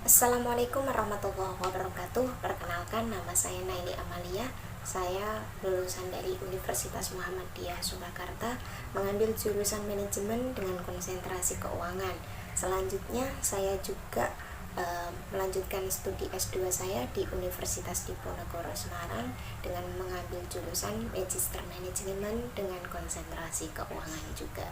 Assalamualaikum warahmatullahi wabarakatuh. Perkenalkan, nama saya Naili Amalia. Saya lulusan dari Universitas Muhammadiyah Surakarta, mengambil jurusan manajemen dengan konsentrasi keuangan. Selanjutnya, saya juga melanjutkan studi S2 saya di Universitas Diponegoro Semarang dengan mengambil jurusan Magister Manajemen dengan konsentrasi keuangan juga.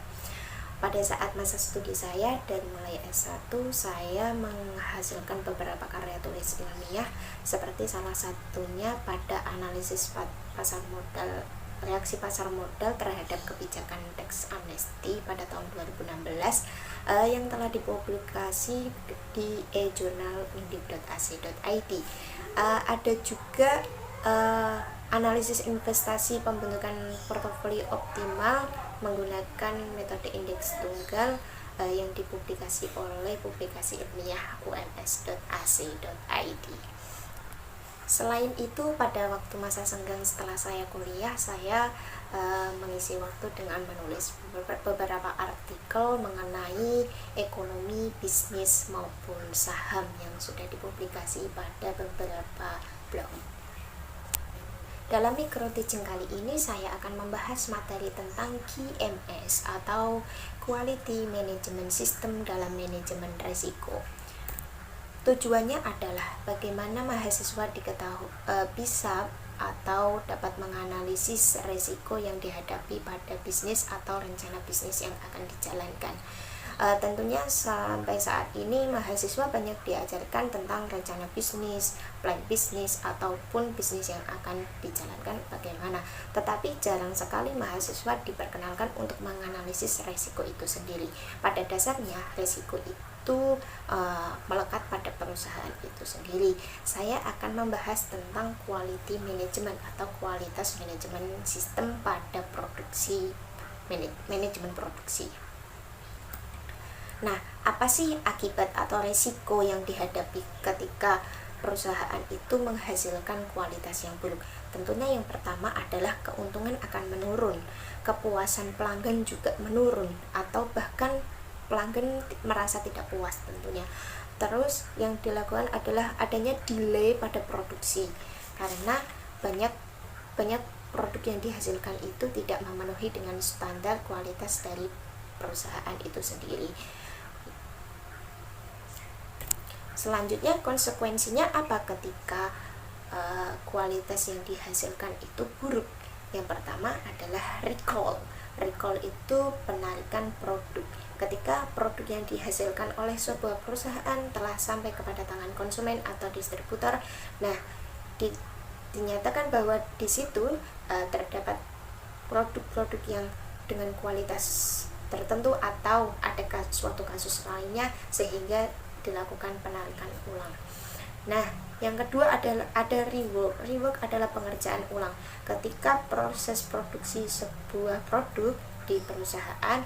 Pada saat masa studi saya dari mulai S1, saya menghasilkan beberapa karya tulis ilmiah seperti salah satunya pada analisis pasar modal, reaksi pasar modal terhadap kebijakan tax amnesty pada tahun 2016 yang telah dipublikasi di e-jurnal undip.ac.id. Ada juga analisis investasi pembentukan portofolio optimal menggunakan metode indeks tunggal yang dipublikasi oleh publikasi ilmiah ums.ac.id. Selain itu, pada waktu masa senggang setelah saya kuliah, saya mengisi waktu dengan menulis beberapa artikel mengenai ekonomi, bisnis maupun saham yang sudah dipublikasi pada beberapa blog. Dalam micro teaching kali ini saya akan membahas materi tentang QMS atau Quality Management System dalam manajemen risiko. Tujuannya adalah bagaimana mahasiswa bisa atau dapat menganalisis risiko yang dihadapi pada bisnis atau rencana bisnis yang akan dijalankan. Tentunya sampai saat ini mahasiswa banyak diajarkan tentang rencana bisnis, plan bisnis, ataupun bisnis yang akan dijalankan bagaimana. Tetapi jarang sekali mahasiswa diperkenalkan untuk menganalisis resiko itu sendiri. Pada dasarnya resiko itu melekat pada perusahaan itu sendiri. Saya akan membahas tentang quality management atau kualitas manajemen sistem pada manajemen produksi. Nah, apa sih akibat atau resiko yang dihadapi ketika perusahaan itu menghasilkan kualitas yang buruk? Tentunya yang pertama adalah keuntungan akan menurun, kepuasan pelanggan juga menurun, atau bahkan pelanggan merasa tidak puas tentunya. Terus yang dilakukan adalah adanya delay pada produksi, karena banyak produk yang dihasilkan itu tidak memenuhi dengan standar kualitas dari perusahaan itu sendiri. Selanjutnya, konsekuensinya apa ketika kualitas yang dihasilkan itu buruk? Yang pertama adalah recall. Recall itu penarikan produk. Ketika produk yang dihasilkan oleh sebuah perusahaan telah sampai kepada tangan konsumen atau distributor, nah dinyatakan bahwa di situ terdapat produk-produk yang dengan kualitas tertentu atau ada suatu kasus lainnya sehingga dilakukan penarikan ulang. Nah, yang kedua adalah ada rework. Rework adalah pengerjaan ulang. Ketika proses produksi sebuah produk di perusahaan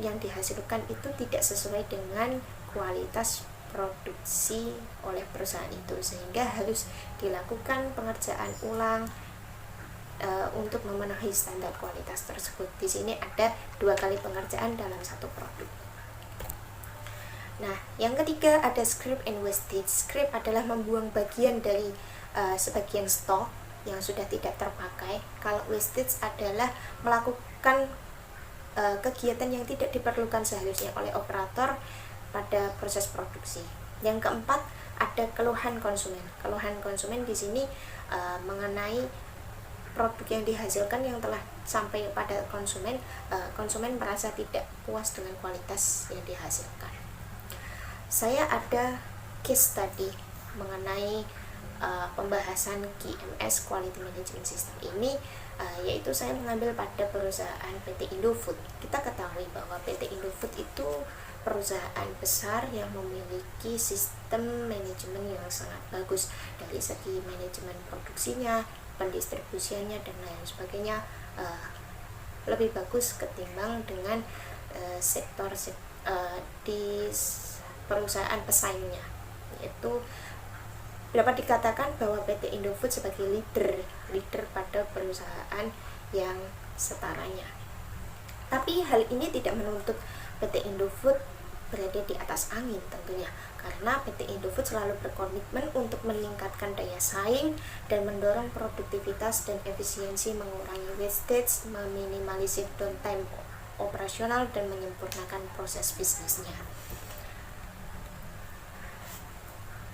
yang dihasilkan itu tidak sesuai dengan kualitas produksi oleh perusahaan itu, sehingga harus dilakukan pengerjaan ulang untuk memenuhi standar kualitas tersebut. Di sini ada 2 kali pengerjaan dalam satu produk. Nah, yang ketiga ada scrap and wastage. Scrap adalah membuang bagian dari sebagian stok yang sudah tidak terpakai. Kalau wastage adalah melakukan kegiatan yang tidak diperlukan seharusnya oleh operator pada proses produksi. Yang keempat ada keluhan konsumen. Keluhan konsumen di sini mengenai produk yang dihasilkan yang telah sampai pada konsumen, konsumen merasa tidak puas dengan kualitas yang dihasilkan. Saya ada case study mengenai pembahasan QMS Quality Management System ini, yaitu saya mengambil pada perusahaan PT Indofood. Kita ketahui bahwa PT Indofood itu perusahaan besar yang memiliki sistem manajemen yang sangat bagus dari segi manajemen produksinya, pendistribusiannya dan lain sebagainya, lebih bagus ketimbang dengan sektor di perusahaan pesaingnya. Yaitu dapat dikatakan bahwa PT Indofood sebagai leader pada perusahaan yang setaranya. Tapi hal ini tidak menuntut PT Indofood berada di atas angin tentunya, karena PT Indofood selalu berkomitmen untuk meningkatkan daya saing dan mendorong produktivitas dan efisiensi, mengurangi wastage, meminimalisir downtime operasional, dan menyempurnakan proses bisnisnya.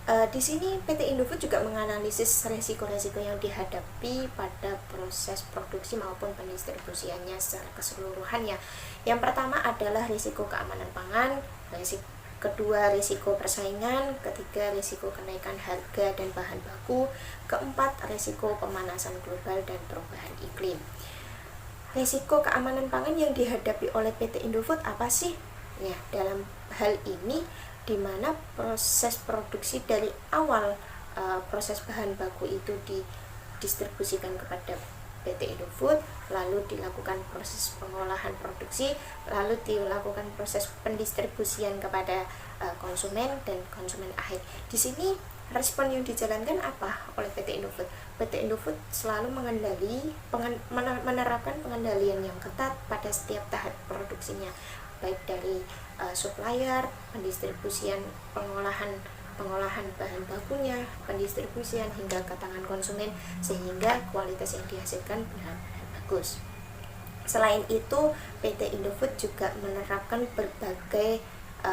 Di sini PT Indofood juga menganalisis resiko-resiko yang dihadapi pada proses produksi maupun pendistribusiannya secara keseluruhannya. Yang pertama adalah risiko keamanan pangan, kedua risiko persaingan, ketiga risiko kenaikan harga dan bahan baku, keempat risiko pemanasan global dan perubahan iklim. Risiko keamanan pangan yang dihadapi oleh PT Indofood apa sih? Ya, dalam hal ini di mana proses produksi dari awal proses bahan baku itu didistribusikan kepada PT Indofood, lalu dilakukan proses pengolahan produksi, lalu dilakukan proses pendistribusian kepada konsumen dan konsumen akhir. Di sini respon yang dijalankan apa oleh PT Indofood? PT Indofood selalu menerapkan pengendalian yang ketat pada setiap tahap produksinya, baik dari supplier, pendistribusian, pengolahan bahan bakunya, pendistribusian hingga ke tangan konsumen, sehingga kualitas yang dihasilkan benar-benar bagus. Selain itu, PT Indofood juga menerapkan berbagai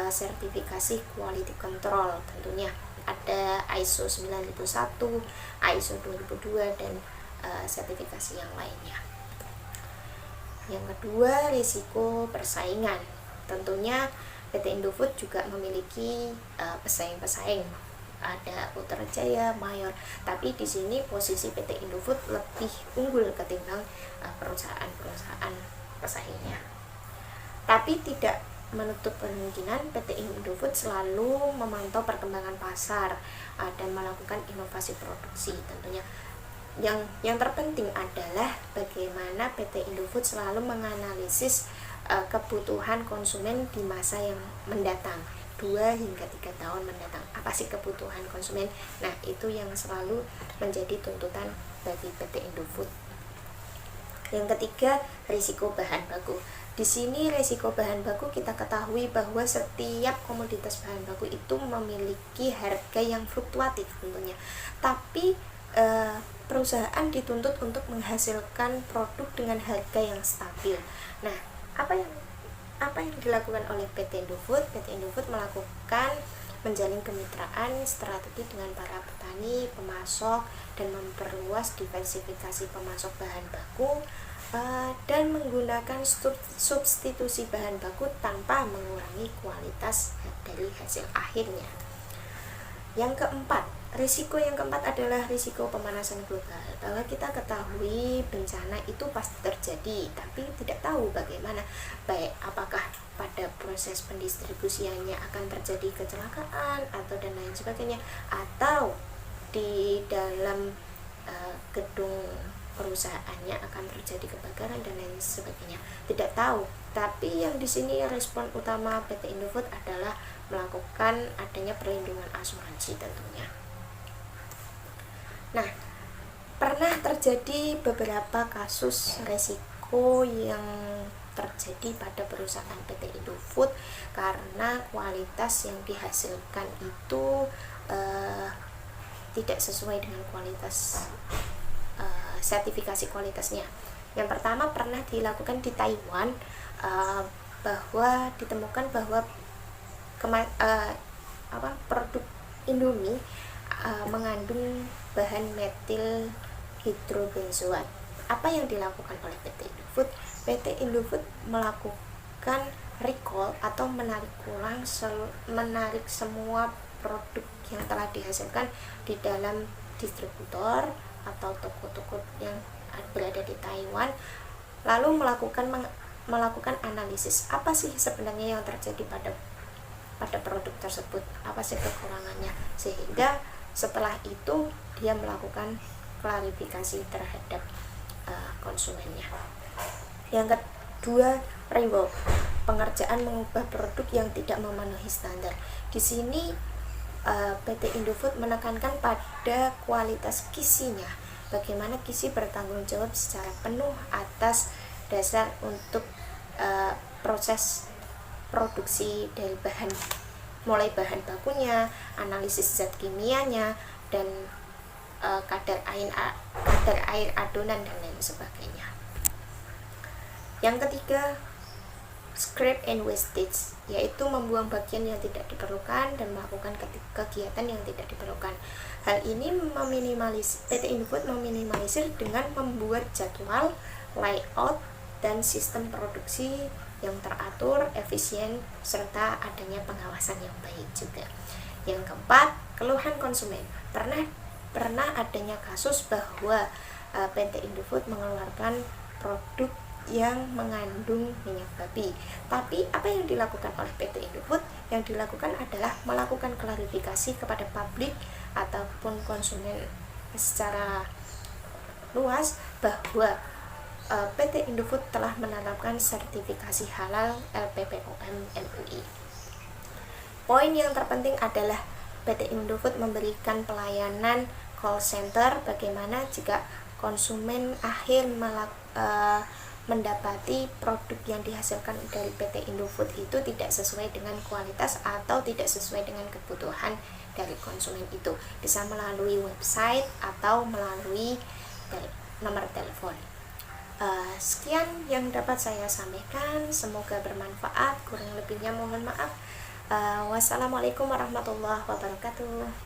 sertifikasi quality control, tentunya ada ISO 9001, ISO 2002, dan sertifikasi yang lainnya. Yang kedua, risiko persaingan. Tentunya PT Indofood juga memiliki pesaing-pesaing, ada Putrajaya, Mayor, tapi di sini posisi PT Indofood lebih unggul ketimbang perusahaan-perusahaan pesaingnya. Tapi tidak menutup kemungkinan PT Indofood selalu memantau perkembangan pasar dan melakukan inovasi produksi. Tentunya yang terpenting adalah bagaimana PT Indofood selalu menganalisis kebutuhan konsumen di masa yang mendatang, 2 hingga 3 tahun mendatang. Apa sih kebutuhan konsumen? Nah, itu yang selalu menjadi tuntutan bagi PT Indofood. Yang ketiga, risiko bahan baku. Di sini risiko bahan baku kita ketahui bahwa setiap komoditas bahan baku itu memiliki harga yang fluktuatif tentunya. Tapi perusahaan dituntut untuk menghasilkan produk dengan harga yang stabil. Nah, apa yang dilakukan oleh PT Indofood? PT Indofood melakukan menjalin kemitraan strategi dengan para petani, pemasok, dan memperluas diversifikasi pemasok bahan baku dan menggunakan substitusi bahan baku tanpa mengurangi kualitas dari hasil akhirnya. Yang keempat, risiko yang keempat adalah risiko pemanasan global. Bahwa kita ketahui bencana itu pasti terjadi, tapi tidak tahu bagaimana, baik apakah pada proses pendistribusiannya akan terjadi kecelakaan atau dan lain sebagainya, atau di dalam gedung perusahaannya akan terjadi kebakaran dan lain sebagainya. Tidak tahu. Tapi yang di sini respon utama PT Indofood adalah melakukan adanya perlindungan asuransi tentunya. Nah, pernah terjadi beberapa kasus resiko yang terjadi pada perusahaan PT Indofood karena kualitas yang dihasilkan itu tidak sesuai dengan kualitas sertifikasi kualitasnya. Yang pertama pernah dilakukan di Taiwan, bahwa ditemukan bahwa produk Indomie mengandung bahan metil hidrobenzoat. Apa yang dilakukan oleh PT Indofood? PT Indofood melakukan recall atau menarik semua produk yang telah dihasilkan di dalam distributor atau toko-toko yang berada di Taiwan, lalu melakukan analisis apa sih sebenarnya yang terjadi pada produk tersebut, apa sih kekurangannya, sehingga setelah itu dia melakukan klarifikasi terhadap konsumennya. Yang kedua, rework, pengerjaan mengubah produk yang tidak memenuhi standar. Di sini PT Indofood menekankan pada kualitas kisinya, bagaimana kisi bertanggung jawab secara penuh atas dasar untuk proses produksi dari mulai bahan bakunya, analisis zat kimianya, dan kadar air adonan dan lain sebagainya. Yang ketiga, scrap and wastage, yaitu membuang bagian yang tidak diperlukan dan melakukan kegiatan yang tidak diperlukan. Hal ini PT Indofood meminimalisir dengan membuat jadwal, layout, dan sistem produksi yang teratur, efisien, serta adanya pengawasan yang baik juga. Yang keempat, keluhan konsumen. Pernah adanya kasus bahwa PT Indofood mengeluarkan produk yang mengandung minyak babi. Tapi apa yang dilakukan oleh PT Indofood? Yang dilakukan adalah melakukan klarifikasi kepada publik ataupun konsumen secara luas bahwa PT Indofood telah menerapkan sertifikasi halal LPPOM MUI. Poin yang terpenting adalah PT Indofood memberikan pelayanan call center bagaimana jika konsumen akhir mendapati produk yang dihasilkan dari PT Indofood itu tidak sesuai dengan kualitas atau tidak sesuai dengan kebutuhan dari konsumen itu, bisa melalui website atau melalui nomor telepon. Sekian yang dapat saya sampaikan, semoga bermanfaat, kurang lebihnya mohon maaf. Wassalamualaikum warahmatullahi wabarakatuh.